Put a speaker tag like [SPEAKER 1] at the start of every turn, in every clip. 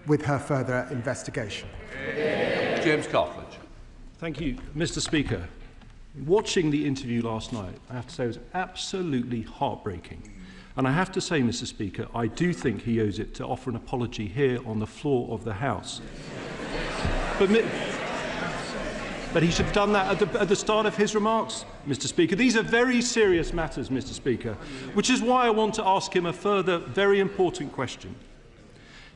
[SPEAKER 1] with her further investigation.
[SPEAKER 2] James Cartledge.
[SPEAKER 3] Thank you, Mr. Speaker. Watching the interview last night, I have to say it was absolutely heartbreaking. And I have to say, Mr. Speaker, I do think he owes it to offer an apology here on the floor of the House. But he should have done that at the start of his remarks, Mr. Speaker. These are very serious matters, Mr. Speaker, which is why I want to ask him a further very important question.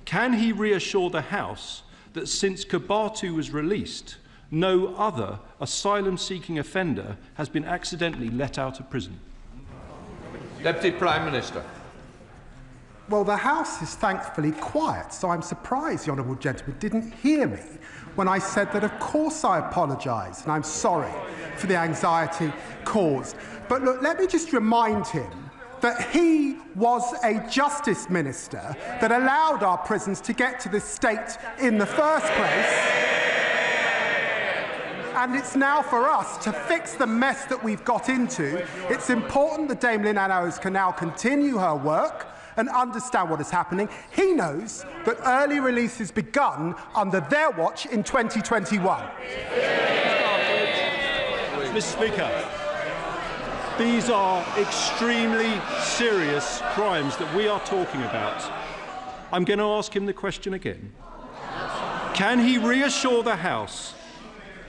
[SPEAKER 3] Can he reassure the House that since Kabatu was released, no other asylum-seeking offender has been accidentally let out of prison?
[SPEAKER 2] Deputy Prime Minister.
[SPEAKER 1] Well, the House is thankfully quiet, so I'm surprised the honourable gentleman didn't hear me when I said that, of course, I apologise and I'm sorry for the anxiety caused. But look, let me just remind him that he was a justice minister that allowed our prisons to get to this state in the first place. And it's now for us to fix the mess that we've got into. It's important that Dame Lynn Annals can now continue her work and understand what is happening. He knows that early release has begun under their watch in 2021.
[SPEAKER 3] Mr. Speaker, these are extremely serious crimes that we are talking about. I'm going to ask him the question again. Can he reassure the House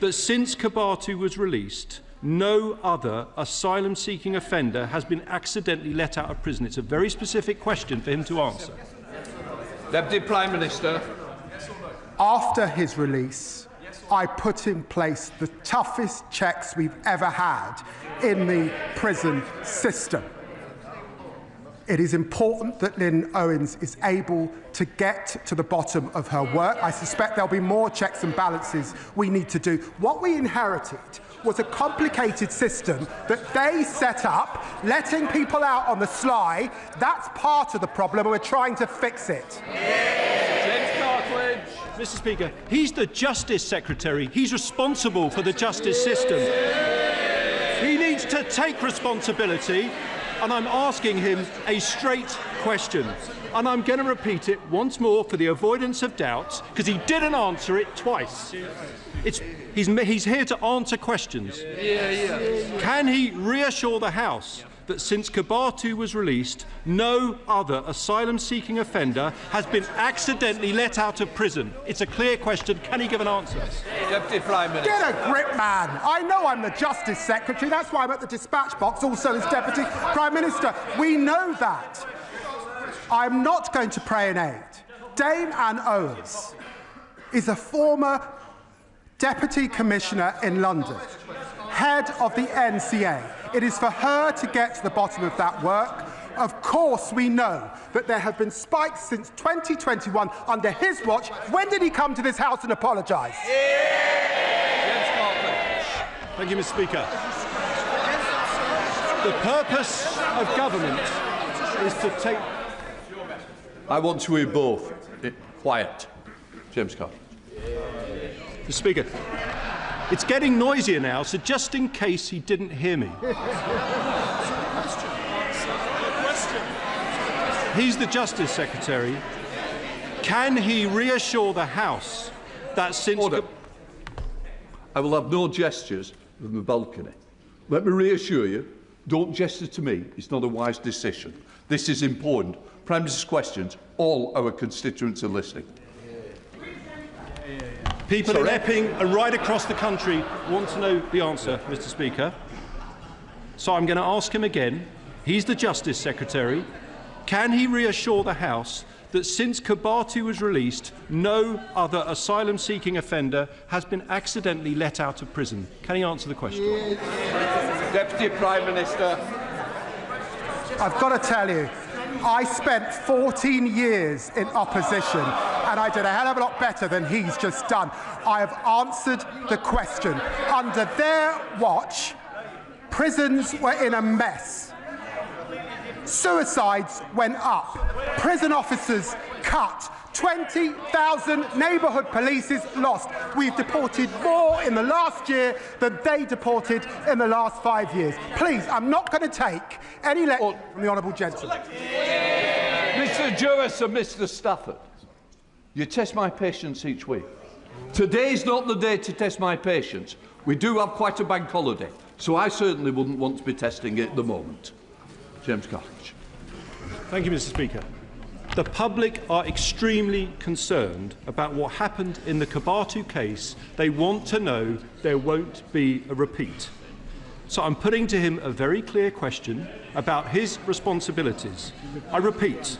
[SPEAKER 3] that since Kabatu was released, no other asylum-seeking offender has been accidentally let out of prison? It's a very specific question for him to answer.
[SPEAKER 2] Deputy Prime Minister.
[SPEAKER 1] After his release, I put in place the toughest checks we've ever had in the prison system. It is important that Lynn Owens is able to get to the bottom of her work. I suspect there'll be more checks and balances we need to do. What we inherited was a complicated system that they set up, letting people out on the sly. That's part of the problem, and we're trying to fix it.
[SPEAKER 2] James Cartledge.
[SPEAKER 3] Mr. Speaker, he's the Justice Secretary. He's responsible for the justice system. He needs to take responsibility, and I'm asking him a straight question. And I'm going to repeat it once more for the avoidance of doubt, because he didn't answer it twice. He's here to answer questions. Can he reassure the House that since Kabatu was released, no other asylum-seeking offender has been accidentally let out of prison? It's a clear question. Can he give an answer?
[SPEAKER 2] Deputy Prime Minister.
[SPEAKER 1] Get a grip, man. I know I'm the Justice Secretary. That's why I'm at the dispatch box, also as Deputy Prime Minister. We know that. I'm not going to pray in aid. Dame Anne Owens is a former Deputy Commissioner in London, head of the NCA. It is for her to get to the bottom of that work. Of course, we know that there have been spikes since 2021 under his watch. When did he come to this House and apologise?
[SPEAKER 3] Thank you, Mr. Speaker. The purpose of government is to take...
[SPEAKER 2] I want to hear both. Quiet. James Cartledge.
[SPEAKER 3] Mr. Speaker, it's getting noisier now, so just in case he didn't hear me. He's the Justice Secretary. Can he reassure the House that since...
[SPEAKER 2] Order. I will have no gestures from the balcony. Let me reassure you, don't gesture to me. It's not a wise decision. This is important. Prime Minister's questions, all our constituents are listening.
[SPEAKER 3] People in Epping and right across the country want to know the answer, Mr. Speaker. So I'm going to ask him again. He's the Justice Secretary. Can he reassure the House that since Kabatu was released, no other asylum-seeking offender has been accidentally let out of prison? Can he answer the question?
[SPEAKER 2] Deputy Prime Minister.
[SPEAKER 1] I've got to tell you, I spent 14 years in opposition, and I did a hell of a lot better than he's just done. I have answered the question. Under their watch, prisons were in a mess. Suicides went up. Prison officers cut. 20,000 neighbourhood polices lost. We've deported more in the last year than they deported in the last 5 years. Please, I'm not going to take any lecture from the honourable gentleman.
[SPEAKER 2] Mr. Jewis and Mr. Stafford. You test my patience each week. Today's not the day to test my patience. We do have quite a bank holiday, so I certainly wouldn't want to be testing it at the moment. James Cartledge.
[SPEAKER 3] Thank you, Mr. Speaker. The public are extremely concerned about what happened in the Kabatu case. They want to know there won't be a repeat. So I'm putting to him a very clear question about his responsibilities. I repeat,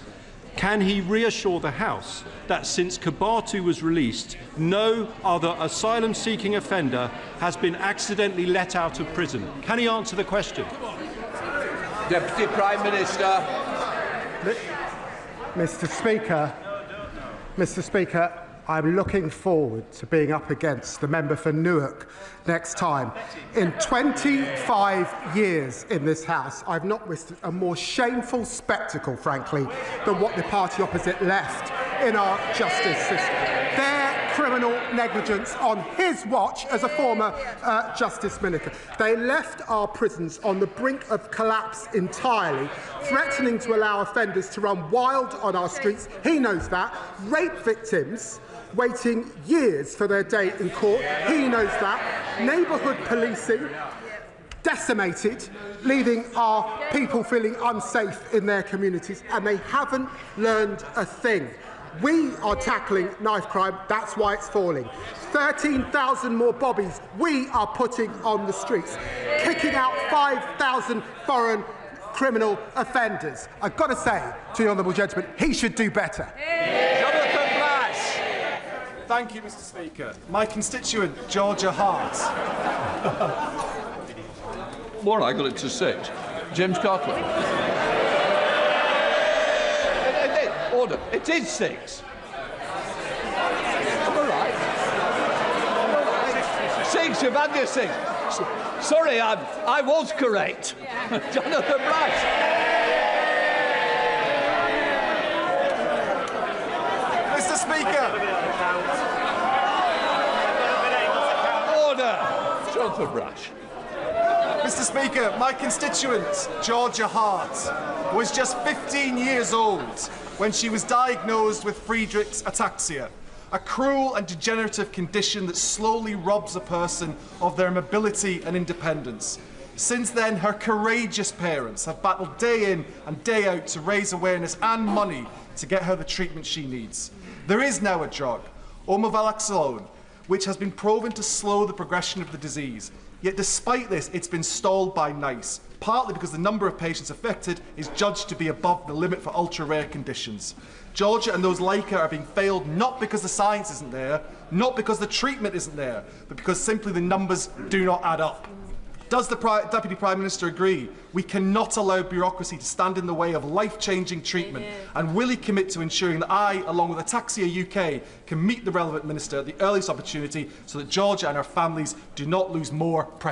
[SPEAKER 3] can he reassure the House that since Kabatu was released, no other asylum-seeking offender has been accidentally let out of prison? Can he answer the question?
[SPEAKER 2] Deputy Prime Minister.
[SPEAKER 1] Mr. Speaker, I'm looking forward to being up against the member for Newark next time. In 25 years in this House, I've not witnessed a more shameful spectacle, frankly, than what the party opposite left in our justice system. Their criminal negligence on his watch as a former Justice Minister. They left our prisons on the brink of collapse entirely, threatening to allow offenders to run wild on our streets. He knows that. Rape victims waiting years for their day in court. He knows that. Neighbourhood policing decimated, leaving our people feeling unsafe in their communities, and they haven't learned a thing. We are tackling knife crime, that's why it's falling. 13,000 more bobbies we are putting on the streets, kicking out 5,000 foreign criminal offenders. I've got to say to the honourable gentleman, he should do better.
[SPEAKER 2] Jonathan Blash.
[SPEAKER 4] Thank you, Mr. Speaker. My constituent, Georgia Hart.
[SPEAKER 2] Well, I got it to 6. James Cartledge. Order. It is 6. I'm all right. 6. You've had your 6. Sorry, I was correct. Jonathan Blash.
[SPEAKER 4] Mr. Speaker.
[SPEAKER 2] Order. Jonathan Blash.
[SPEAKER 4] Mr. Speaker, my constituent, Georgia Hart, was just 15 years old when she was diagnosed with Friedreich's Ataxia, a cruel and degenerative condition that slowly robs a person of their mobility and independence. Since then, her courageous parents have battled day in and day out to raise awareness and money to get her the treatment she needs. There is now a drug, omavalaxolone, which has been proven to slow the progression of the disease. Yet despite this, it's been stalled by NICE, partly because the number of patients affected is judged to be above the limit for ultra-rare conditions. Georgia and those like her are being failed not because the science isn't there, not because the treatment isn't there, but because simply the numbers do not add up. Does the Deputy Prime Minister agree we cannot allow bureaucracy to stand in the way of life-changing treatment? And will he commit to ensuring that I, along with Ataxia UK, can meet the relevant minister at the earliest opportunity so that Georgia and her families do not lose more